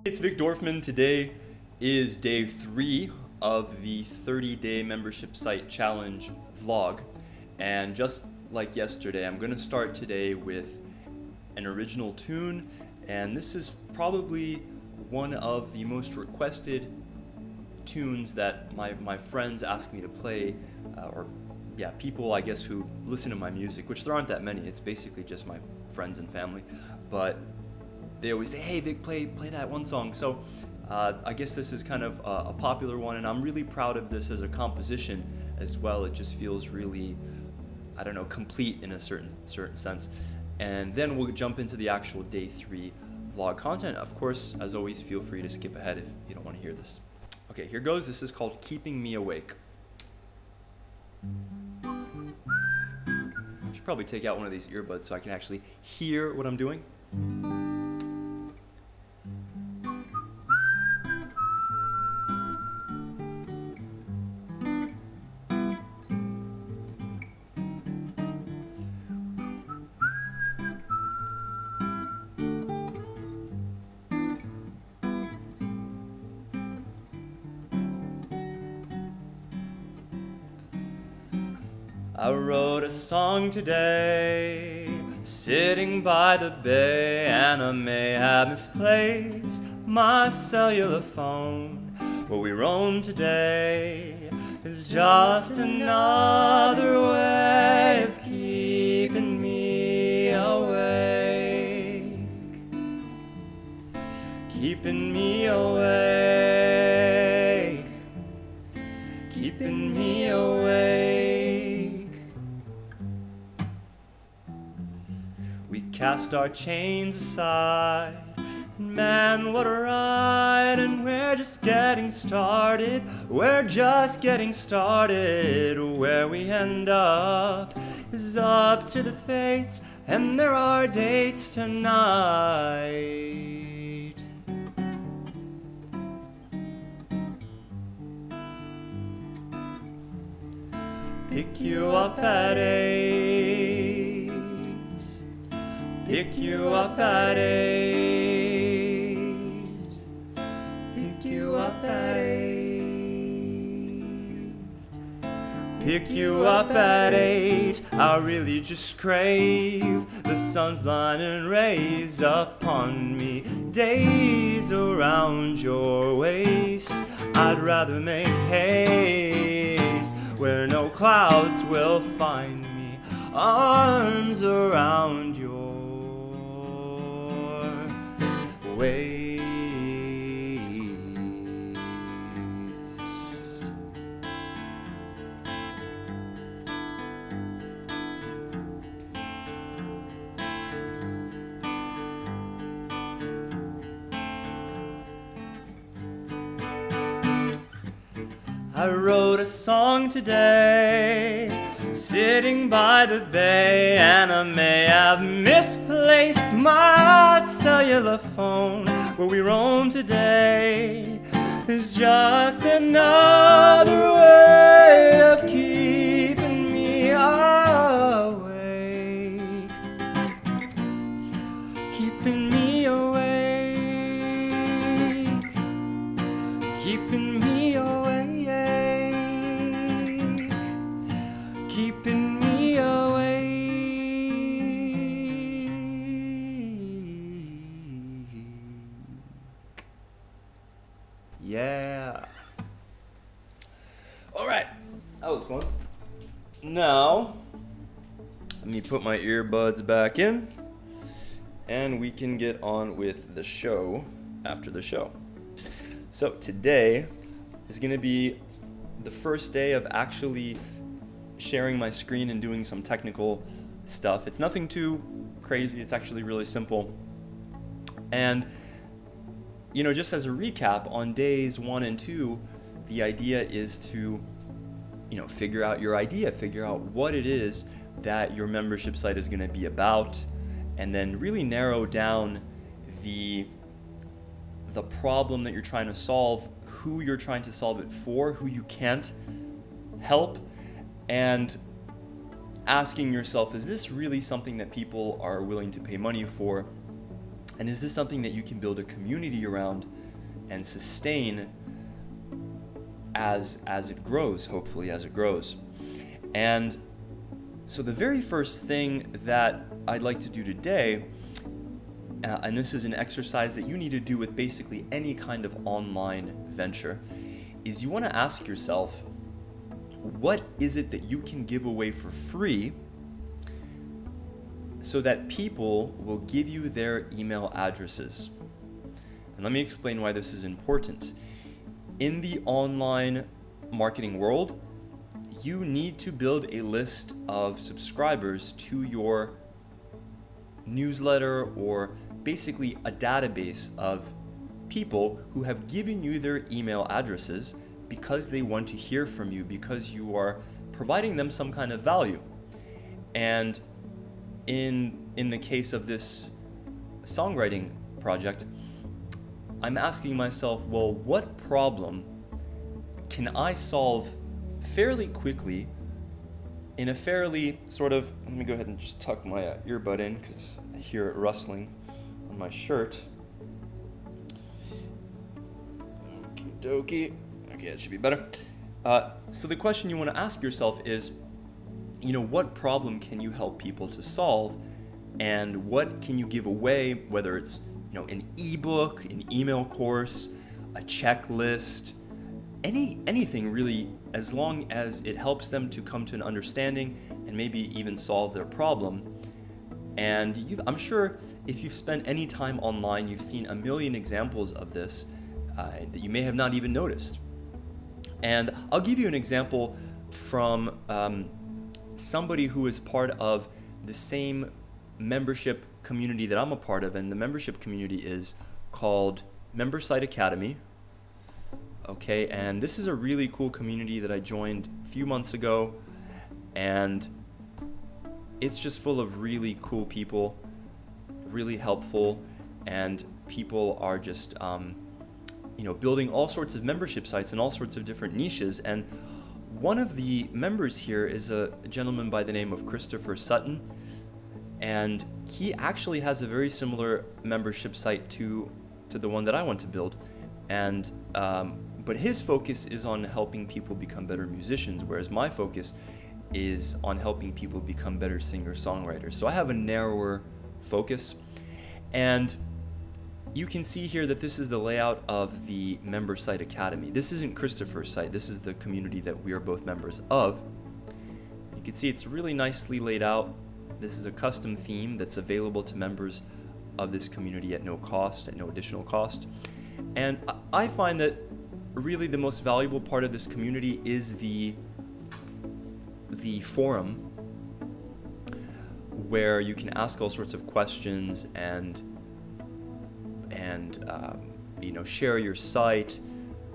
It's Vic Dorfman. Today is day 3 of the 30-day membership site challenge vlog. And just like yesterday, I'm going to start today with an original tune. And this is probably one of the most requested tunes that my friends ask me to play, people I guess who listen to my music, which there aren't that many. It's basically just my friends and family. But they always say, hey Vic, play that one song. So I guess this is kind of a popular one, and I'm really proud of this as a composition as well. It just feels really, complete in a certain sense. And then we'll jump into the actual day 3 vlog content. Of course, as always, feel free to skip ahead if you don't want to hear this. Okay, here goes. This is called Keeping Me Awake. Should probably take out one of these earbuds so I can actually hear what I'm doing. I wrote a song today, sitting by the bay, and I may have misplaced my cellular phone. What we roam today is just another way of keeping me awake. Keeping me awake. Keeping me awake. We cast our chains aside, and man, what a ride, and we're just getting started, we're just getting started. Where we end up is up to the fates, and there are dates tonight. Pick you up at 8. Pick you up at 8. Pick you up at 8. Pick you up at 8. I really just crave the sun's blinding rays upon me. Days around your waist, I'd rather make haste where no clouds will find me. Arms around your waist. I wrote a song today, sitting by the bay, and I may have misplaced my cellular phone. Where we roam today is just another way of keeping me awake. Keeping me awake. Keeping me awake. Keeping me awake. Yeah. All right, that was fun. Now, let me put my earbuds back in, and we can get on with the show after the show. So today is going to be the first day of actually sharing my screen and doing some technical stuff. It's nothing too crazy. It's actually really simple. And, just as a recap, on days 1 and 2, the idea is to, figure out your idea, figure out what it is that your membership site is going to be about, and then really narrow down the problem that you're trying to solve, who you're trying to solve it for, who you can't help, and asking yourself, is this really something that people are willing to pay money for? And is this something that you can build a community around and sustain as it grows, hopefully as it grows? And so the very first thing that I'd like to do today, and this is an exercise that you need to do with basically any kind of online venture, is you want to ask yourself, what is it that you can give away for free so that people will give you their email addresses? And let me explain why this is important. In the online marketing world, you need to build a list of subscribers to your newsletter, or basically a database of people who have given you their email addresses because they want to hear from you, because you are providing them some kind of value. And in the case of this songwriting project, I'm asking myself, well, what problem can I solve fairly quickly in a fairly sort of, let me go ahead and just tuck my earbud in because I hear it rustling on my shirt. Okie dokie. Okay, that should be better. So the question you want to ask yourself is, what problem can you help people to solve, and what can you give away, whether it's an ebook, an email course, a checklist, anything really, as long as it helps them to come to an understanding and maybe even solve their problem. And I'm sure if you've spent any time online, you've seen a million examples of this that you may have not even noticed. And I'll give you an example from somebody who is part of the same membership community that I'm a part of, and the membership community is called MemberSite Academy. Okay, and this is a really cool community that I joined a few months ago, and it's just full of really cool people, really helpful, and people are just building all sorts of membership sites in all sorts of different niches. And one of the members here is a gentleman by the name of Christopher Sutton, and he actually has a very similar membership site to the one that I want to build. And but his focus is on helping people become better musicians, whereas my focus is on helping people become better singer-songwriters. So I have a narrower focus. And you can see here that this is the layout of the MemberSite Academy. This isn't Christopher's site. This is the community that we are both members of. You can see it's really nicely laid out. This is a custom theme that's available to members of this community at no cost, at no additional cost. And I find that really the most valuable part of this community is the forum, where you can ask all sorts of questions and share your site,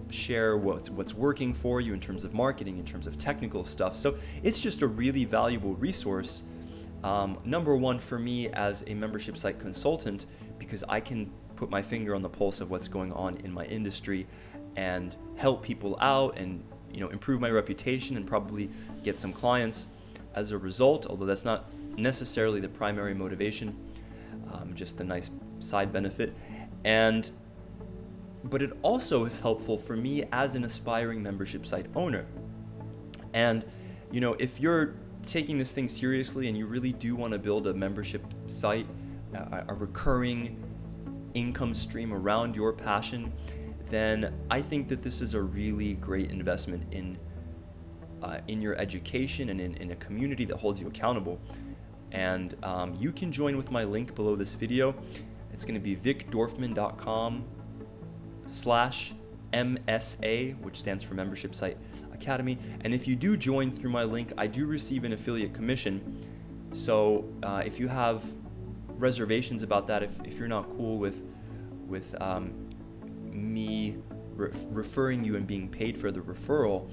share what's working for you in terms of marketing, in terms of technical stuff. So it's just a really valuable resource. Number one for me as a membership site consultant, because I can put my finger on the pulse of what's going on in my industry and help people out and improve my reputation and probably get some clients as a result, although that's not necessarily the primary motivation, just a nice side benefit. But it also is helpful for me as an aspiring membership site owner. And if you're taking this thing seriously and you really do want to build a membership site, a recurring income stream around your passion, then I think that this is a really great investment in your education and in a community that holds you accountable. And you can join with my link below this video. It's going to be vicdorfman.com/MSA, which stands for Membership Site Academy. And if you do join through my link, I do receive an affiliate commission. So if you have reservations about that, if you're not cool with me referring you and being paid for the referral,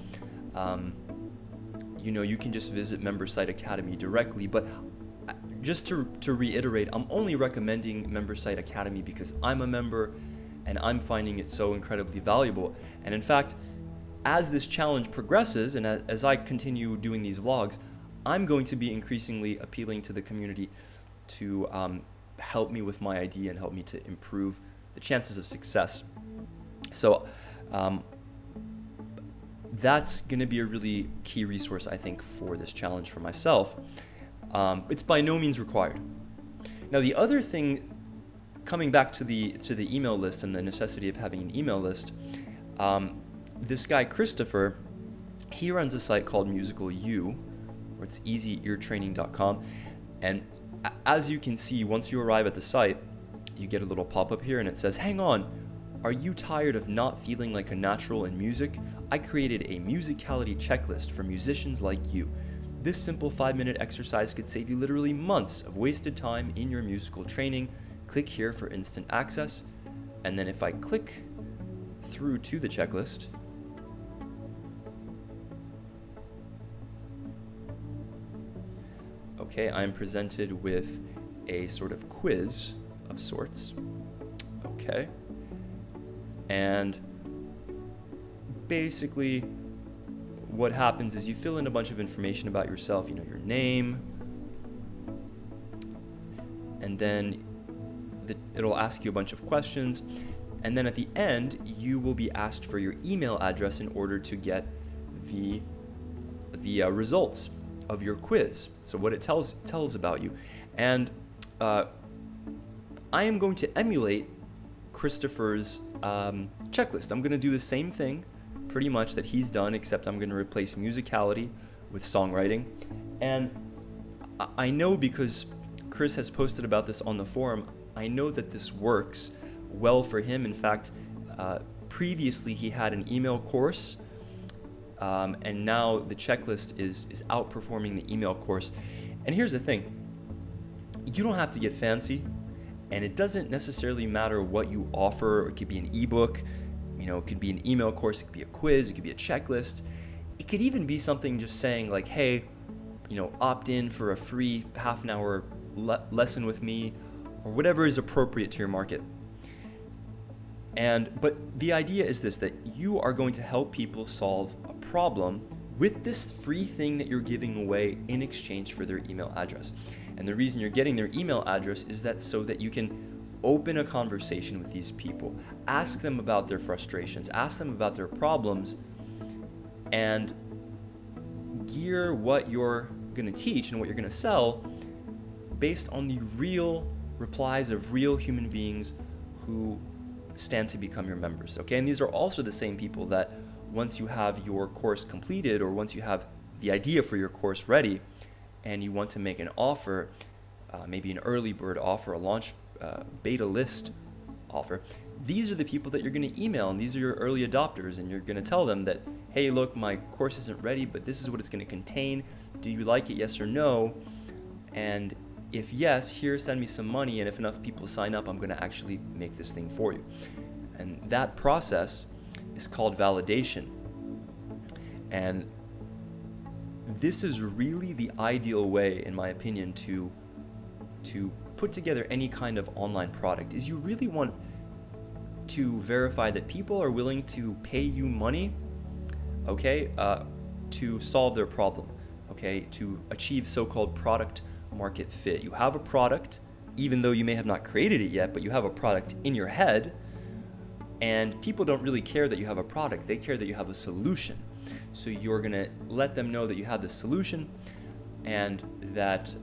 you can just visit MemberSite Academy directly. But just to reiterate, I'm only recommending MemberSite Academy because I'm a member and I'm finding it so incredibly valuable. And in fact, as this challenge progresses and as I continue doing these vlogs, I'm going to be increasingly appealing to the community to help me with my idea and help me to improve the chances of success. So that's going to be a really key resource, I think, for this challenge for myself. It's by no means required. Now, the other thing, coming back to the email list and the necessity of having an email list, this guy Christopher, he runs a site called Musical U, or it's easyeartraining.com, and as you can see, once you arrive at the site, you get a little pop-up here and it says, "Hang on, are you tired of not feeling like a natural in music? I created a musicality checklist for musicians like you. This simple 5-minute exercise could save you literally months of wasted time in your musical training. Click here for instant access." And then if I click through to the checklist, okay, I'm presented with a sort of quiz of sorts. Okay. And basically what happens is you fill in a bunch of information about yourself, your name, and then it'll ask you a bunch of questions, and then at the end you will be asked for your email address in order to get the results of your quiz. So what it tells about you. And I am going to emulate Christopher's checklist. I'm going to do the same thing pretty much that he's done, except I'm going to replace musicality with songwriting. And I know, because Chris has posted about this on the forum, I know that this works well for him. In fact, previously he had an email course, and now the checklist is outperforming the email course. And here's the thing, you don't have to get fancy, and it doesn't necessarily matter what you offer. It could be an ebook, it could be an email course, it could be a quiz, it could be a checklist. It could even be something just saying like, hey, opt in for a free half an hour lesson with me, or whatever is appropriate to your market. But the idea is this, that you are going to help people solve a problem with this free thing that you're giving away in exchange for their email address. And the reason you're getting their email address is that so that you can open a conversation with these people, ask them about their frustrations, ask them about their problems, and gear what you're going to teach and what you're going to sell based on the real replies of real human beings who stand to become your members. Okay, and these are also the same people that once you have your course completed, or once you have the idea for your course ready and you want to make an offer, maybe an early bird offer, a launch beta list offer, these are the people that you're going to email, and these are your early adopters, and you're going to tell them that, hey, look, my course isn't ready, but this is what it's going to contain. Do you like it, yes or no? And if yes, here, send me some money, and if enough people sign up, I'm going to actually make this thing for you. And that process is called validation. And this is really the ideal way, in my opinion, to put together any kind of online product. Is you really want to verify that people are willing to pay you money, okay, to solve their problem, okay, to achieve so-called product market fit. You have a product, even though you may have not created it yet, but you have a product in your head, and people don't really care that you have a product. They care that you have a solution. So you're going to let them know that you have this solution, and that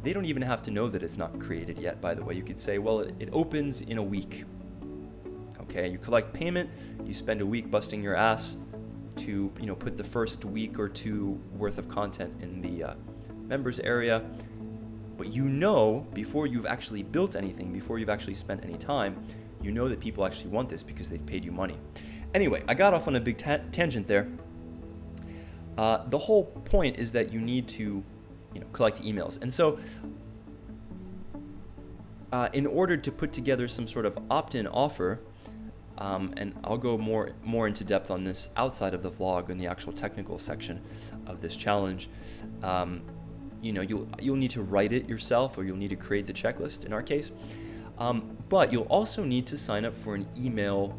they don't even have to know that it's not created yet, by the way. You could say, well, it opens in a week. Okay, you collect payment, you spend a week busting your ass to put the first week or two worth of content in the members area. But before you've actually built anything, before you've actually spent any time, that people actually want this because they've paid you money. Anyway, I got off on a big tangent there. The whole point is that you need to collect emails. And so in order to put together some sort of opt-in offer, and I'll go more into depth on this outside of the vlog in the actual technical section of this challenge, you'll need to write it yourself, or you'll need to create the checklist in our case. But you'll also need to sign up for an email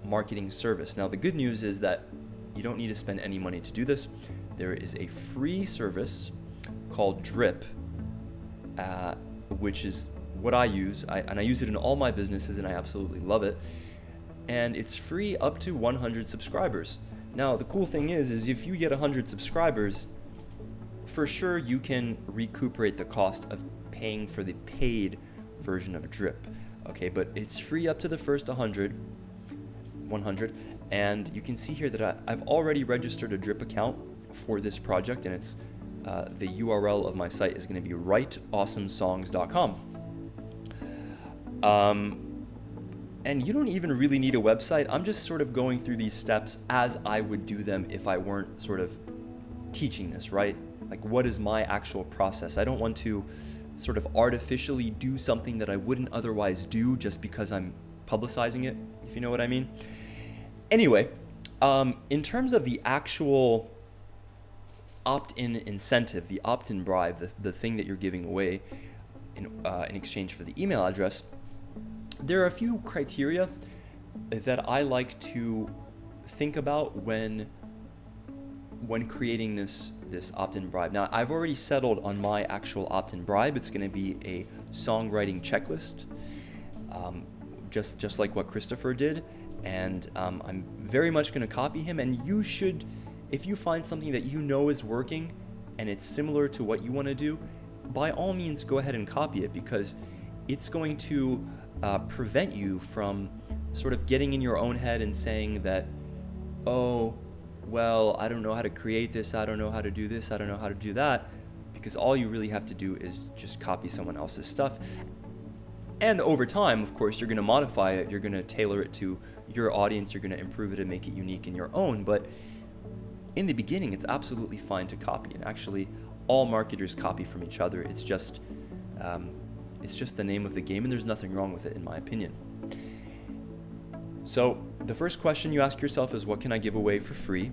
marketing service. Now, the good news is that you don't need to spend any money to do this. There is a free service called Drip, which is what I use, and I use it in all my businesses, and I absolutely love it. And it's free up to 100 subscribers. Now, the cool thing is if you get 100 subscribers, for sure you can recuperate the cost of paying for the paid version of Drip. Okay, but it's free up to the first 100, and you can see here that I've already registered a Drip account for this project, and it's the URL of my site is going to be writeawesomesongs.com. And you don't even really need a website. I'm just sort of going through these steps as I would do them if I weren't sort of teaching this, right? Like, what is my actual process? I don't want to sort of artificially do something that I wouldn't otherwise do just because I'm publicizing it, if you know what I mean. Anyway, in terms of the actual opt-in incentive, the opt-in bribe, the thing that you're giving away in exchange for the email address, there are a few criteria that I like to think about when creating this opt-in bribe. Now, I've already settled on my actual opt-in bribe. It's going to be a songwriting checklist, just like what Christopher did, and I'm very much going to copy him. And you should, if you find something that you know is working and it's similar to what you want to do, by all means go ahead and copy it, because it's going to prevent you from sort of getting in your own head and saying that, oh, well, I don't know how to create this, I don't know how to do this, I don't know how to do that, because all you really have to do is just copy someone else's stuff. And over time, of course, you're going to modify it, you're going to tailor it to your audience, you're going to improve it and make it unique in your own. But in the beginning, it's absolutely fine to copy. And actually, all marketers copy from each other. It's just the name of the game, and there's nothing wrong with it, in my opinion. So the first question you ask yourself is, what can I give away for free?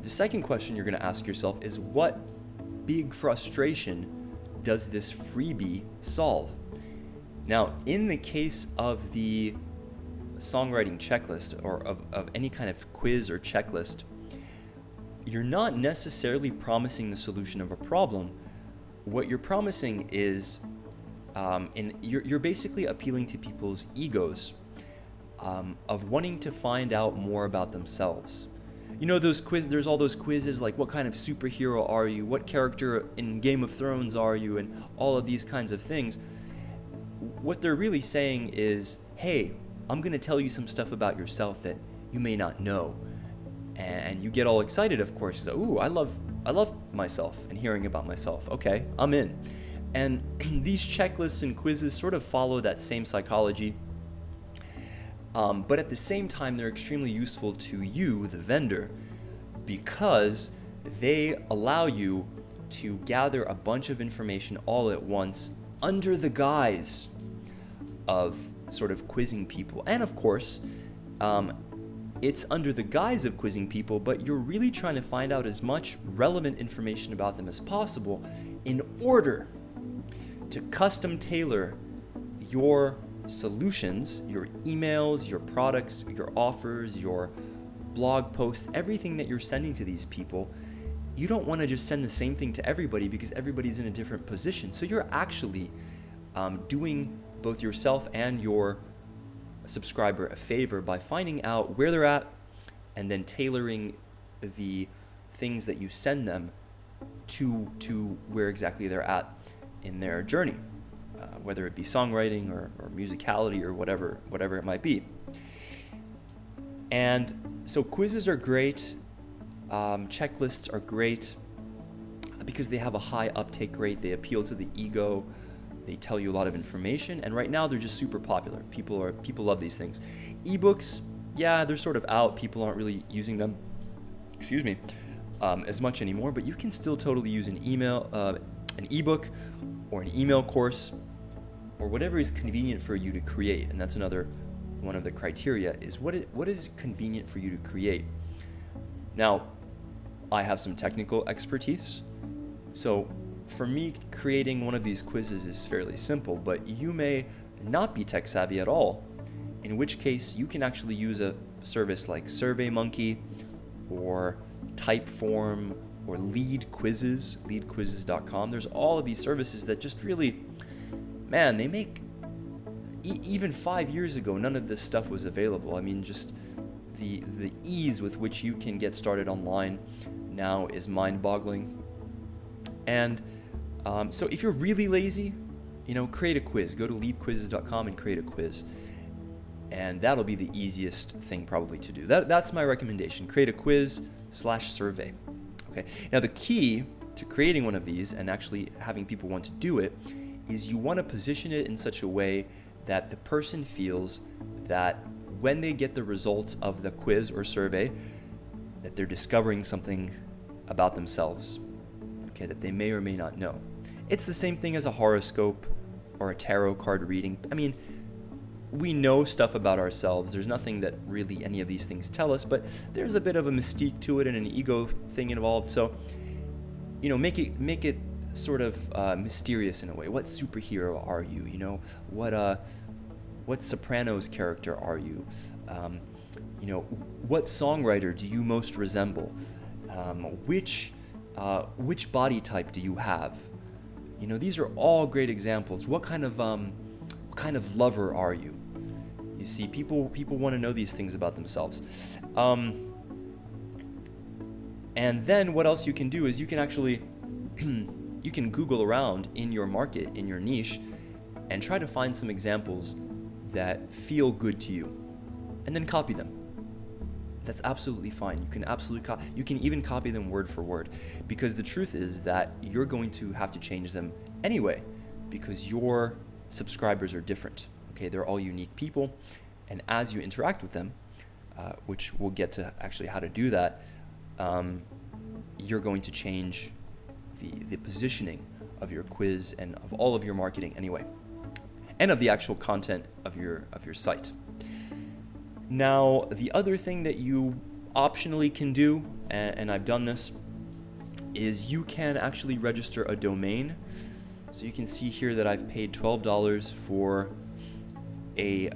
The second question you're going to ask yourself is, what big frustration does this freebie solve? Now, in the case of the songwriting checklist, or of any kind of quiz or checklist, you're not necessarily promising the solution of a problem. What you're promising is, you're basically appealing to people's egos, of wanting to find out more about themselves. You know, there's all those quizzes like, what kind of superhero are you? What character in Game of Thrones are you? And all of these kinds of things. What they're really saying is, hey, I'm going to tell you some stuff about yourself that you may not know. And you get all excited, of course. So, ooh, I love myself and hearing about myself. Okay, I'm in. And these checklists and quizzes sort of follow that same psychology. But at the same time, they're extremely useful to you, the vendor, because they allow you to gather a bunch of information all at once under the guise of sort of quizzing people. And of course, it's under the guise of quizzing people, but you're really trying to find out as much relevant information about them as possible in order to custom tailor your solutions, your emails, your products, your offers, your blog posts, everything that you're sending to these people. You don't want to just send the same thing to everybody, because everybody's in a different position. So you're actually doing both yourself and your subscriber a favor by finding out where they're at and then tailoring the things that you send them to where exactly they're at in their journey, whether it be songwriting or musicality or whatever it might be. And so quizzes are great, checklists are great because they have a high uptake rate, they appeal to the ego, they tell you a lot of information, and right now they're just super popular. People love these things. Ebooks, yeah, they're sort of out. People aren't really using them, as much anymore. But you can still totally use an ebook, or an email course, or whatever is convenient for you to create. And that's another one of the criteria: is what is convenient for you to create. Now, I have some technical expertise, so for me, creating one of these quizzes is fairly simple, but you may not be tech savvy at all, in which case you can actually use a service like SurveyMonkey or Typeform or leadquizzes.com. There's all of these services that just really man, they make, even 5 years ago, none of this stuff was available. I mean, just the ease with which you can get started online now is mind-boggling. And so if you're really lazy, create a quiz. Go to leadquizzes.com and create a quiz. And that'll be the easiest thing probably to do. That's my recommendation. Create a quiz/survey. Okay. Now the key to creating one of these and actually having people want to do it is you want to position it in such a way that the person feels that when they get the results of the quiz or survey, that they're discovering something about themselves, okay, that they may or may not know. It's the same thing as a horoscope or a tarot card reading. I mean, we know stuff about ourselves. There's nothing that really any of these things tell us, but there's a bit of a mystique to it and an ego thing involved. So, make it sort of mysterious in a way. What superhero are you? What Sopranos character are you? What songwriter do you most resemble? Which body type do you have? These are all great examples. What kind of lover are you? You see, people want to know these things about themselves. And then what else you can do is you can actually you can Google around in your market, in your niche, and try to find some examples that feel good to you, and then copy them. That's absolutely fine. You can even copy them word for word, because the truth is that you're going to have to change them anyway, because your subscribers are different. Okay, they're all unique people, and as you interact with them, which we'll get to actually how to do that, you're going to change the positioning of your quiz and of all of your marketing anyway, and of the actual content of your site. Now, the other thing that you optionally can do, and I've done this, is you can actually register a domain. So you can see here that I've paid $12 for a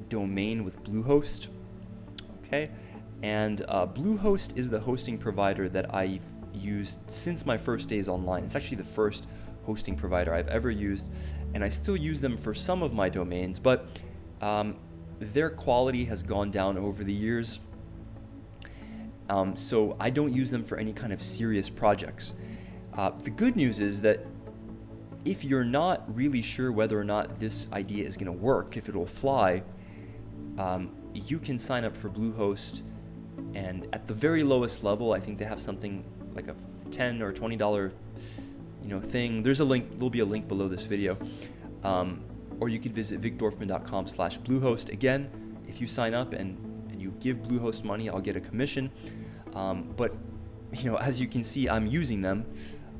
domain with Bluehost. Okay, and Bluehost is the hosting provider that I've used since my first days online. It's actually the first hosting provider I've ever used, and I still use them for some of my domains, but their quality has gone down over the years. So I don't use them for any kind of serious projects. The good news is that if you're not really sure whether or not this idea is going to work, if it'll fly, you can sign up for Bluehost, and at the very lowest level, I think they have something like a $10 or $20 thing. There's a link. There'll be a link below this video. Or you could visit vicdorfman.com/Bluehost. Again, if you sign up and you give Bluehost money, I'll get a commission. But as you can see, I'm using them,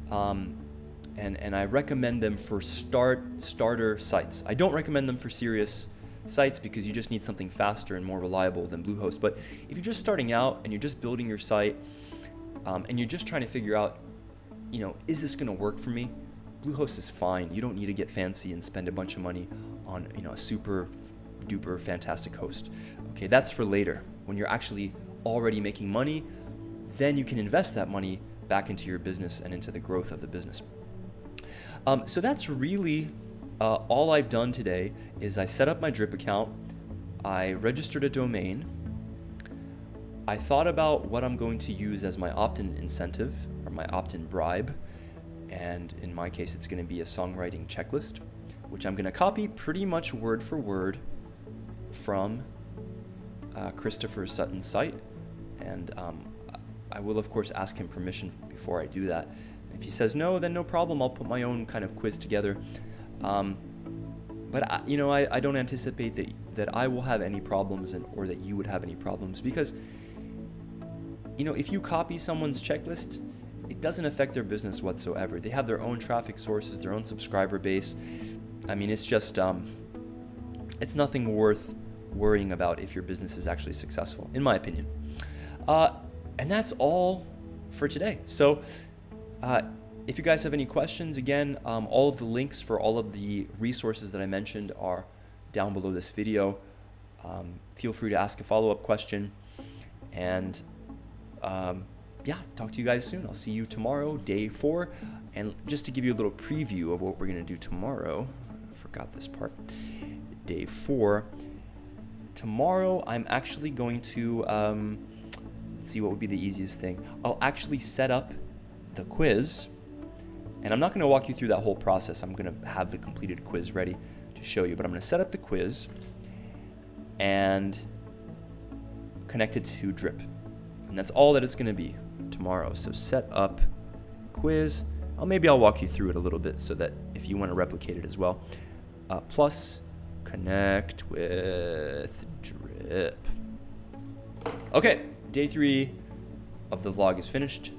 and I recommend them for starter sites. I don't recommend them for serious sites because you just need something faster and more reliable than Bluehost. But if you're just starting out and you're just building your site, and you're just trying to figure out, is this going to work for me? Bluehost is fine. You don't need to get fancy and spend a bunch of money on, a super duper fantastic host. Okay, that's for later. When you're actually already making money, then you can invest that money back into your business and into the growth of the business. So that's really all I've done today. Is I set up my Drip account, I registered a domain, I thought about what I'm going to use as my opt-in incentive or my opt-in bribe. And in my case, it's going to be a songwriting checklist, which I'm going to copy pretty much word for word from Christopher Sutton's site. And I will, of course, ask him permission before I do that. If he says no, then no problem. I'll put my own kind of quiz together. But I don't anticipate that I will have any problems or that you would have any problems, because if you copy someone's checklist, it doesn't affect their business whatsoever. They have their own traffic sources, their own subscriber base. I mean, it's just, it's nothing worth worrying about if your business is actually successful, in my opinion. And that's all for today. So if you guys have any questions, again, all of the links for all of the resources that I mentioned are down below this video. Feel free to ask a follow-up question. And talk to you guys soon. I'll see you tomorrow, day 4. And just to give you a little preview of what we're going to do tomorrow, I forgot this part. Day 4. Tomorrow, I'm actually going to, let's see what would be the easiest thing. I'll actually set up the quiz, and I'm not going to walk you through that whole process. I'm going to have the completed quiz ready to show you, but I'm going to set up the quiz and connect it to Drip. And that's all that it's going to be tomorrow. So set up quiz. Maybe I'll walk you through it a little bit so that if you want to replicate it as well. Plus, connect with Drip. Okay, day 3 of the vlog is finished.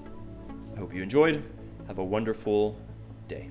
I hope you enjoyed. Have a wonderful day.